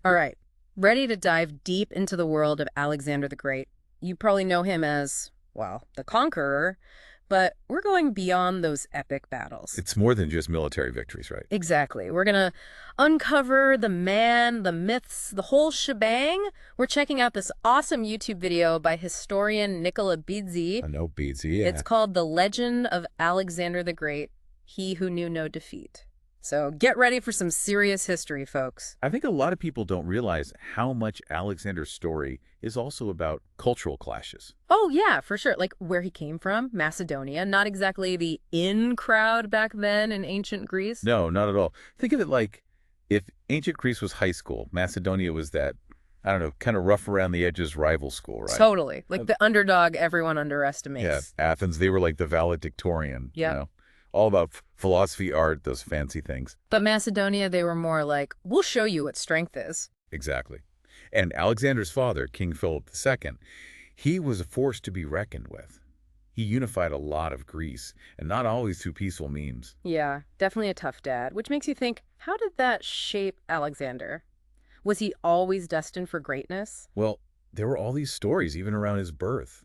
All right, ready to dive deep into the world of Alexander the Great. You probably know him as, well, the Conqueror, but we're going beyond those epic battles. It's more than just military victories, right? Exactly. We're gonna uncover the man, the myths, the whole shebang. We're checking out this awesome YouTube video by historian Nicola Bizzi. I know Beadsy, It's yeah. called The Legend of Alexander the Great, He Who Knew No Defeat. So get ready for some serious history, folks. I think a lot of people don't realize how much Alexander's story is also about cultural clashes. Oh, yeah, for sure. Like where he came from, Macedonia, not exactly the in crowd back then in ancient Greece. No, not at all. Think of it like if ancient Greece was high school, Macedonia was that, I don't know, kind of rough around the edges rival school, right? Totally. Like the underdog everyone underestimates. Yeah, Athens, they were like the valedictorian, Yep. all about philosophy, art, those fancy things. But Macedonia, they were more like, we'll show you what strength is. Exactly. And Alexander's father, King Philip II, he was a force to be reckoned with. He unified a lot of Greece, and not always through peaceful means. Yeah, definitely a tough dad, which makes you think, how did that shape Alexander? Was he always destined for greatness? Well, there were all these stories even around his birth.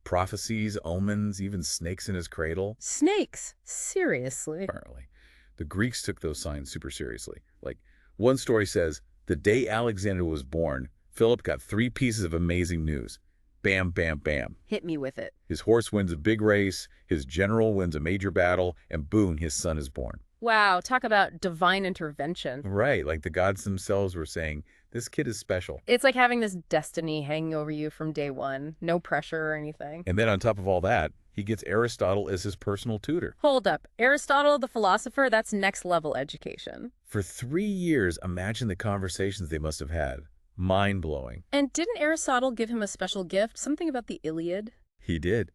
Prophecies, omens, even snakes in his cradle. Snakes? Seriously? Apparently, the Greeks took those signs super seriously. Like, one story says, the day Alexander was born, Philip got 3 pieces of amazing news. Bam, bam, bam. Hit me with it. His horse wins a big race, his general wins a major battle, and boom, his son is born. Wow, talk about divine intervention. Right, like the gods themselves were saying, this kid is special. It's like having this destiny hanging over you from day one. No pressure or anything. And then on top of all that, he gets Aristotle as his personal tutor. Hold up. Aristotle, the philosopher, that's next level education. For 3 years, imagine the conversations they must have had. Mind-blowing. And didn't Aristotle give him a special gift? Something about the Iliad? He did.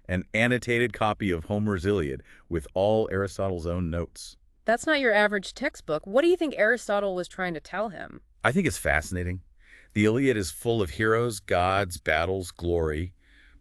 An annotated copy of Homer's Iliad with all Aristotle's own notes. That's not your average textbook. What do you think Aristotle was trying to tell him? I think it's fascinating. The Iliad is full of heroes, gods, battles, glory,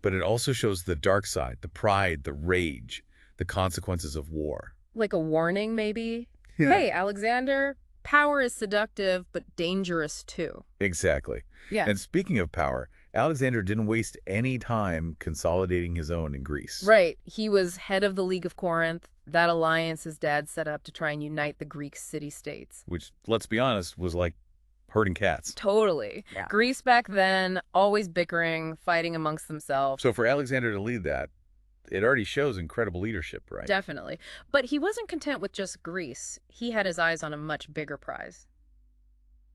but it also shows the dark side, the pride, the rage, the consequences of war. Like a warning, maybe? Hey, Alexander, power is seductive, but dangerous too. Exactly. Yeah. And speaking of power, Alexander didn't waste any time consolidating his own in Greece. Right. He was head of the League of Corinth, that alliance his dad set up to try and unite the Greek city-states. Which, let's be honest, was like herding cats. Totally. Yeah. Greece back then, always bickering, fighting amongst themselves. So for Alexander to lead that, it already shows incredible leadership, right? Definitely. But he wasn't content with just Greece. He had his eyes on a much bigger prize.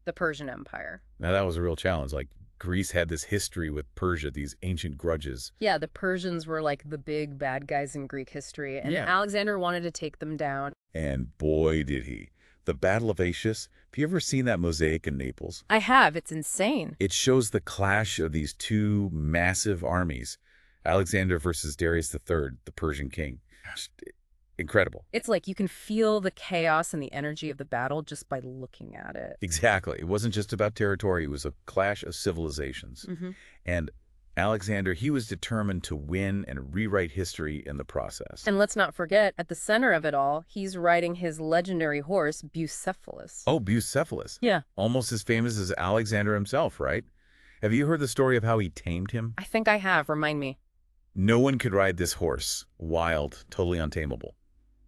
The Persian Empire. Now that was a real challenge. Like Greece had this history with Persia, these ancient grudges. Yeah, the Persians were like the big bad guys in Greek history, and Yeah. Alexander wanted to take them down. And boy, did he. The Battle of Aetius, have you ever seen that mosaic in Naples? I have. It's insane. It shows the clash of these 2 massive armies, Alexander versus Darius III, the Persian king. Just incredible. It's like you can feel the chaos and the energy of the battle just by looking at it. Exactly. It wasn't just about territory. It was a clash of civilizations. Mm-hmm. And Alexander, he was determined to win and rewrite history in the process. And let's not forget, at the center of it all, he's riding his legendary horse, Bucephalus. Oh, Bucephalus. Yeah. Almost as famous as Alexander himself, right? Have you heard the story of how he tamed him? I think I have. Remind me. No one could ride this horse. Wild, totally untamable.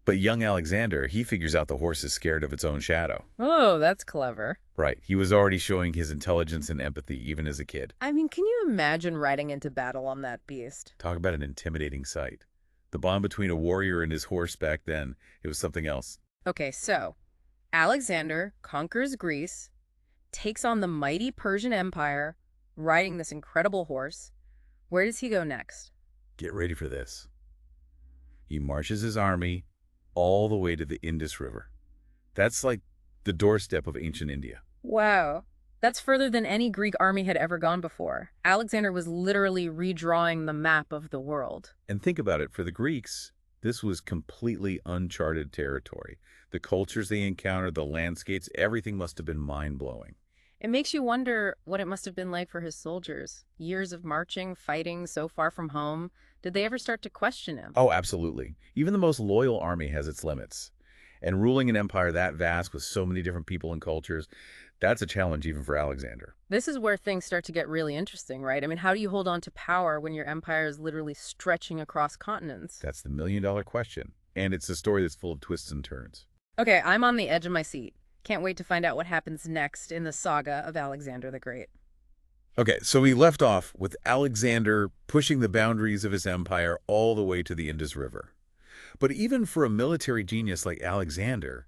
But young Alexander, he figures out the horse is scared of its own shadow. Oh, that's clever. Right. He was already showing his intelligence and empathy even as a kid. I mean, can you imagine riding into battle on that beast? Talk about an intimidating sight. The bond between a warrior and his horse back then, it was something else. Okay, so Alexander conquers Greece, takes on the mighty Persian Empire, riding this incredible horse. Where does he go next? Get ready for this. He marches his army all the way to the Indus River. That's like the doorstep of ancient India. Wow. That's further than any Greek army had ever gone before. Alexander was literally redrawing the map of the world. And think about it, for the Greeks, this was completely uncharted territory. The cultures they encountered, the landscapes, everything must have been mind-blowing. It makes you wonder what it must have been like for his soldiers. Years of marching, fighting so far from home. Did they ever start to question him? Oh, absolutely. Even the most loyal army has its limits. And ruling an empire that vast with so many different people and cultures, that's a challenge even for Alexander. This is where things start to get really interesting, right? I mean, how do you hold on to power when your empire is literally stretching across continents? That's the million-dollar question. And it's a story that's full of twists and turns. Okay, I'm on the edge of my seat. Can't wait to find out what happens next in the saga of Alexander the Great. Okay, so we left off with Alexander pushing the boundaries of his empire all the way to the Indus River. But even for a military genius like Alexander,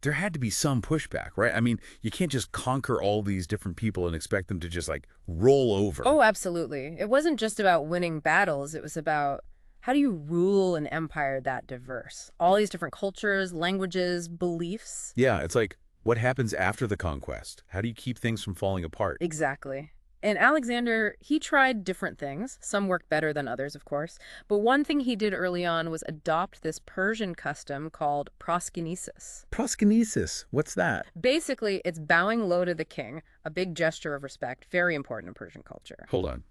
there had to be some pushback, right? I mean, you can't just conquer all these different people and expect them to just like roll over. Oh, absolutely. It wasn't just about winning battles. It was about how do you rule an empire that diverse? All these different cultures, languages, beliefs. Yeah, it's like, what happens after the conquest? How do you keep things from falling apart? Exactly. And Alexander, he tried different things. Some worked better than others, of course. But one thing he did early on was adopt this Persian custom called proskynesis. Proskynesis, what's that? Basically, it's bowing low to the king, a big gesture of respect, very important in Persian culture. Hold on.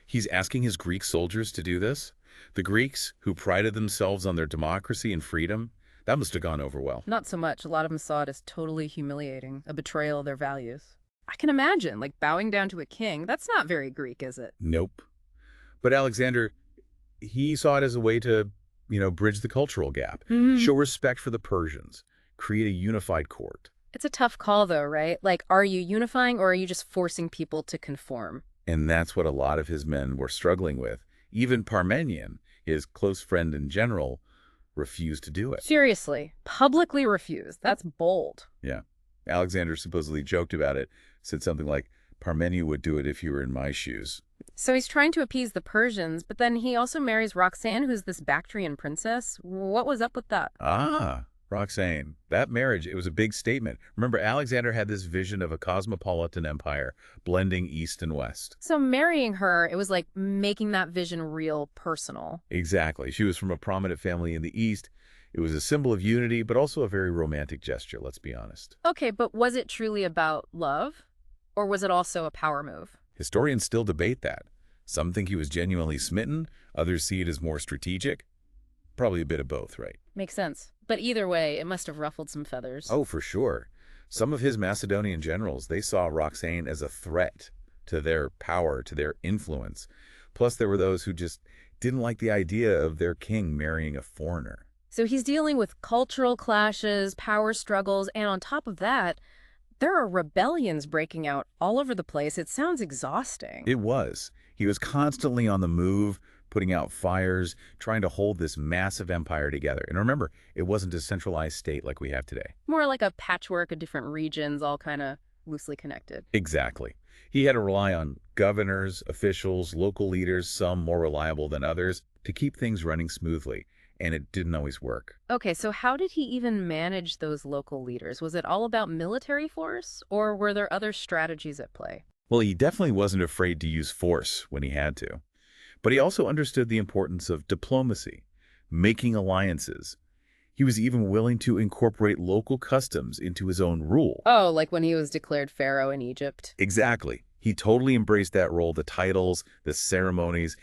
He's asking his Greek soldiers to do this? The Greeks, who prided themselves on their democracy and freedom, that must have gone over well. Not so much. A lot of them saw it as totally humiliating, a betrayal of their values. I can imagine, like, bowing down to a king. That's not very Greek, is it? Nope. But Alexander, he saw it as a way to, bridge the cultural gap, show respect for the Persians, create a unified court. It's a tough call, though, right? Like, are you unifying or are you just forcing people to conform? And that's what a lot of his men were struggling with. Even Parmenion, his close friend and general, refused to do it. Seriously, publicly refused. That's bold. Yeah. Alexander supposedly joked about it, said something like, Parmenion would do it if you were in my shoes. So he's trying to appease the Persians, but then he also marries Roxanne, who's this Bactrian princess. What was up with that? Ah, Roxanne. That marriage, it was a big statement. Remember, Alexander had this vision of a cosmopolitan empire, blending East and West. So marrying her, it was like making that vision real personal. Exactly. She was from a prominent family in the East. It was a symbol of unity, but also a very romantic gesture, let's be honest. Okay, but was it truly about love? Or was it also a power move? Historians still debate that. Some think he was genuinely smitten. Others see it as more strategic. Probably a bit of both, right? Makes sense. But either way, it must have ruffled some feathers. Oh, for sure. Some of his Macedonian generals, they saw Roxanne as a threat to their power, to their influence. Plus, there were those who just didn't like the idea of their king marrying a foreigner. So he's dealing with cultural clashes, power struggles, and on top of that, there are rebellions breaking out all over the place. It sounds exhausting. It was. He was constantly on the move, putting out fires, trying to hold this massive empire together. And remember, it wasn't a centralized state like we have today. More like a patchwork of different regions, all kind of loosely connected. Exactly. He had to rely on governors, officials, local leaders, some more reliable than others, to keep things running smoothly. And it didn't always work. Okay, so how did he even manage those local leaders? Was it all about military force, or were there other strategies at play? Well, he definitely wasn't afraid to use force when he had to. But he also understood the importance of diplomacy, making alliances. He was even willing to incorporate local customs into his own rule. Oh, like when he was declared pharaoh in Egypt. Exactly. He totally embraced that role, the titles, the ceremonies,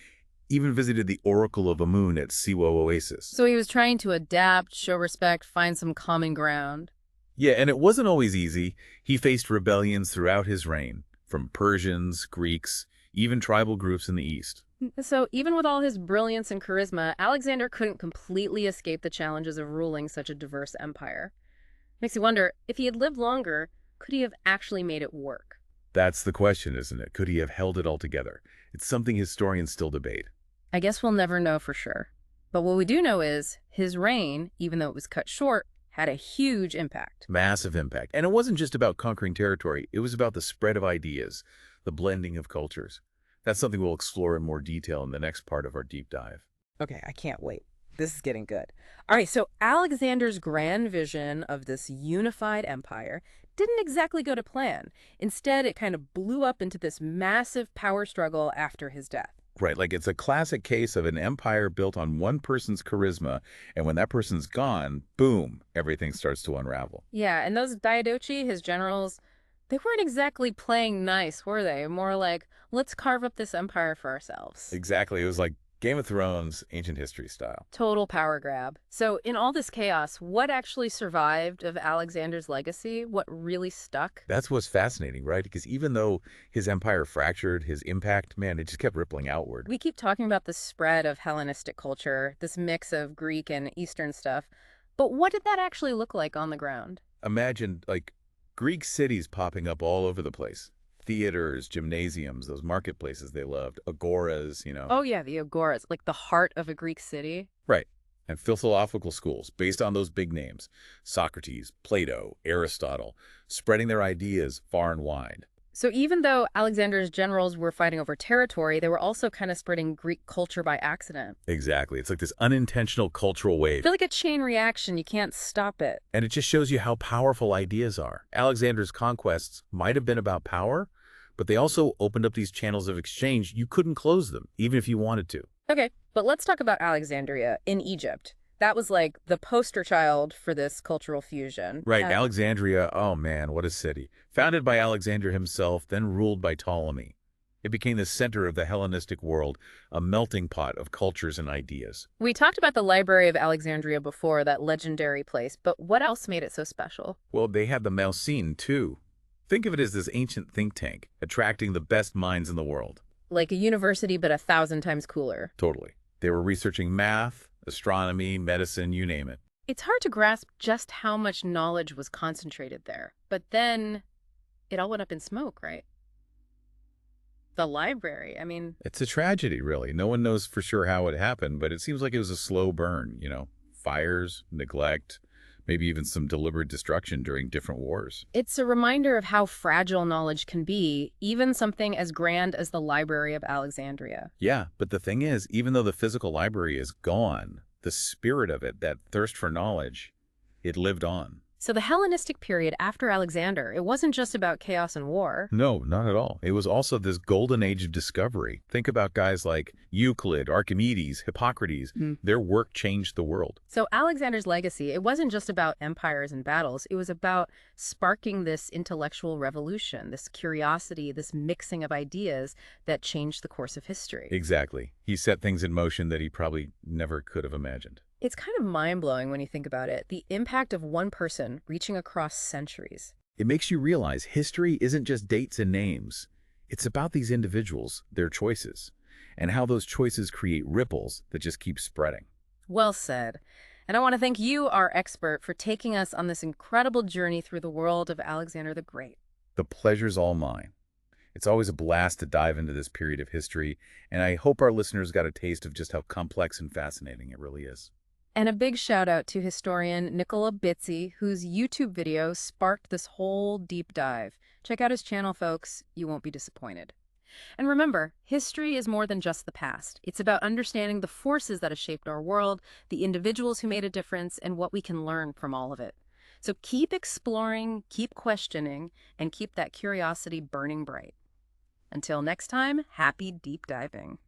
even visited the Oracle of Amun at Siwa Oasis. So he was trying to adapt, show respect, find some common ground. Yeah, and it wasn't always easy. He faced rebellions throughout his reign, from Persians, Greeks, even tribal groups in the East. So even with all his brilliance and charisma, Alexander couldn't completely escape the challenges of ruling such a diverse empire. Makes you wonder, if he had lived longer, could he have actually made it work? That's the question, isn't it? Could he have held it all together? It's something historians still debate. I guess we'll never know for sure. But what we do know is his reign, even though it was cut short, had a huge impact. Massive impact. And it wasn't just about conquering territory. It was about the spread of ideas, the blending of cultures. That's something we'll explore in more detail in the next part of our deep dive. Okay, I can't wait. This is getting good. All right, so Alexander's grand vision of this unified empire didn't exactly go to plan. Instead, it kind of blew up into this massive power struggle after his death. Right, like it's a classic case of an empire built on one person's charisma, and when that person's gone, boom, everything starts to unravel. Yeah, and those Diadochi, his generals, they weren't exactly playing nice, were they? More like, let's carve up this empire for ourselves. Exactly. It was like Game of Thrones, ancient history style. Total power grab. So in all this chaos, what actually survived of Alexander's legacy? What really stuck? That's what's fascinating, right? Because even though his empire fractured, his impact, man, it just kept rippling outward. We keep talking about the spread of Hellenistic culture, this mix of Greek and Eastern stuff. But what did that actually look like on the ground? Imagine, like, Greek cities popping up all over the place. Theaters, gymnasiums, those marketplaces they loved, agoras. Oh, yeah, the agoras, like the heart of a Greek city. Right. And philosophical schools based on those big names. Socrates, Plato, Aristotle, spreading their ideas far and wide. So even though Alexander's generals were fighting over territory, they were also kind of spreading Greek culture by accident. Exactly. It's like this unintentional cultural I wave. feel like a chain reaction. You can't stop it. And it just shows you how powerful ideas are. Alexander's conquests might have been about power, but they also opened up these channels of exchange. You couldn't close them, even if you wanted to. Okay, but let's talk about Alexandria in Egypt. That was like the poster child for this cultural fusion. Right, Alexandria, oh man, what a city. Founded by Alexander himself, then ruled by Ptolemy. It became the center of the Hellenistic world, a melting pot of cultures and ideas. We talked about the Library of Alexandria before, that legendary place, but what else made it so special? Well, they had the Moussine, too. Think of it as this ancient think tank, attracting the best minds in the world. Like a university, but 1,000 times cooler. Totally. They were researching math, astronomy, medicine, you name it. It's hard to grasp just how much knowledge was concentrated there. But then it all went up in smoke, right? The library, I mean... It's a tragedy, really. No one knows for sure how it happened, but it seems like it was a slow burn. Fires, neglect, maybe even some deliberate destruction during different wars. It's a reminder of how fragile knowledge can be, even something as grand as the Library of Alexandria. Yeah, but the thing is, even though the physical library is gone, the spirit of it, that thirst for knowledge, it lived on. So the Hellenistic period after Alexander, it wasn't just about chaos and war. No, not at all. It was also this golden age of discovery. Think about guys like Euclid, Archimedes, Hippocrates. Their work changed the world. So Alexander's legacy, it wasn't just about empires and battles. It was about sparking this intellectual revolution, this curiosity, this mixing of ideas that changed the course of history. Exactly. He set things in motion that he probably never could have imagined. It's kind of mind-blowing when you think about it, the impact of one person reaching across centuries. It makes you realize history isn't just dates and names. It's about these individuals, their choices, and how those choices create ripples that just keep spreading. Well said. And I want to thank you, our expert, for taking us on this incredible journey through the world of Alexander the Great. The pleasure's all mine. It's always a blast to dive into this period of history, and I hope our listeners got a taste of just how complex and fascinating it really is. And a big shout out to historian Nicola Bitzi, whose YouTube video sparked this whole deep dive. Check out his channel, folks. You won't be disappointed. And remember, history is more than just the past. It's about understanding the forces that have shaped our world, the individuals who made a difference, and what we can learn from all of it. So keep exploring, keep questioning, and keep that curiosity burning bright. Until next time, happy deep diving.